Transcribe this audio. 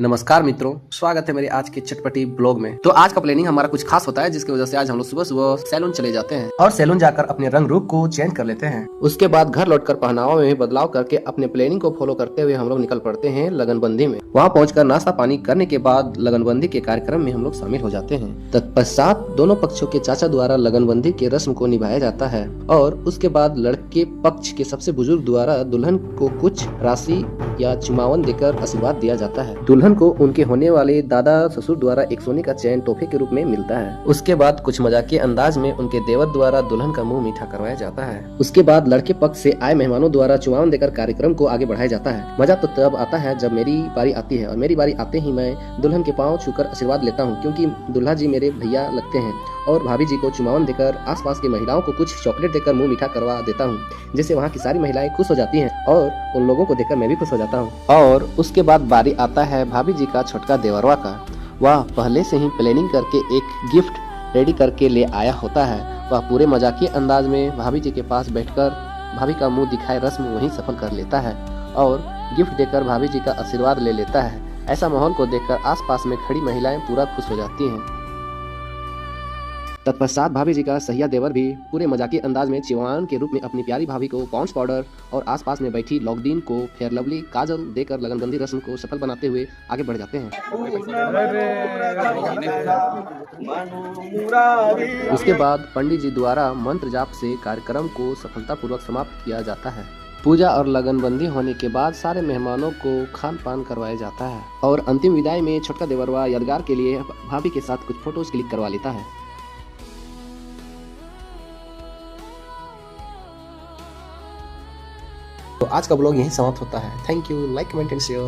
नमस्कार मित्रों, स्वागत है मेरे आज के चटपटी ब्लॉग में। तो आज का प्लानिंग हमारा कुछ खास होता है, जिसकी वजह से आज हम लोग सुबह सुबह सैलून चले जाते हैं और सैलून जाकर अपने रंग रूप को चेंज कर लेते हैं। उसके बाद घर लौटकर पहनावा में बदलाव करके अपने प्लानिंग को फॉलो करते हुए हम लोग निकल पड़ते हैं लगनबंदी में। वहाँ पहुंचकर नाश्ता पानी करने के बाद लगनबंदी के कार्यक्रम में हम लोग शामिल हो जाते हैं। तत्पश्चात दोनों पक्षों के चाचा द्वारा लगनबंदी के रस्म को निभाया जाता है और उसके बाद लड़के पक्ष के सबसे बुजुर्ग द्वारा दुल्हन को कुछ राशि या चुमावन देकर आशीर्वाद दिया जाता है। दुल्हन को उनके होने वाले दादा ससुर द्वारा एक सोने का चैन तोहफे के रूप में मिलता है। उसके बाद कुछ मजाकिया अंदाज में उनके देवर द्वारा दुल्हन का मुंह मीठा करवाया जाता है। उसके बाद लड़के पक्ष से आए मेहमानों द्वारा चुमावन देकर कार्यक्रम को आगे बढ़ाया जाता है। मजा तो तब आता है जब मेरी बारी आती है और मेरी बारी आते ही मैं दुल्हन के पाँव छूकर आशीर्वाद लेता हूँ, क्योंकि दुल्हा जी मेरे भैया लगते हैं और भाभी जी को चुमावन देकर आसपास की महिलाओं को कुछ चॉकलेट देकर मुंह मीठा करवा देता हूँ, जिससे वहाँ की सारी महिलाएं खुश हो जाती हैं और उन लोगों को देखकर मैं भी खुश हो जाता हूँ। और उसके बाद बारी आता है भाभी जी का छोटका देवरवा का। वह पहले से ही प्लानिंग करके एक गिफ्ट रेडी करके ले आया होता है। वह पूरे मजाकिया अंदाज में भाभी जी के पास बैठकर भाभी का मुंह दिखाए रस्म वहीं सफल कर लेता है और गिफ्ट देकर भाभी जी का आशीर्वाद ले लेता है। ऐसा माहौल को देखकर आसपास में खड़ी महिलाएं पूरा खुश हो जाती हैं। तत्पश्चात भाभी जी का सहिया देवर भी पूरे मजाकी अंदाज में चिवान के रूप में अपनी प्यारी भाभी को पाउंच पाउडर और आसपास में बैठी लॉकदीन को फेयर लवली काजल देकर लगनबंदी रस्म को सफल बनाते हुए आगे बढ़ जाते हैं। उसके बाद पंडित जी द्वारा मंत्र जाप से कार्यक्रम को सफलतापूर्वक समाप्त किया जाता है। पूजा और लगनबंदी होने के बाद सारे मेहमानों को खान पान करवाया जाता है और अंतिम विदाई में छोटका देवरवा यादगार के लिए भाभी के साथ कुछ फोटोज क्लिक करवा लेता है। तो आज का ब्लॉग यहीं समाप्त होता है। Thank you, like comment and share.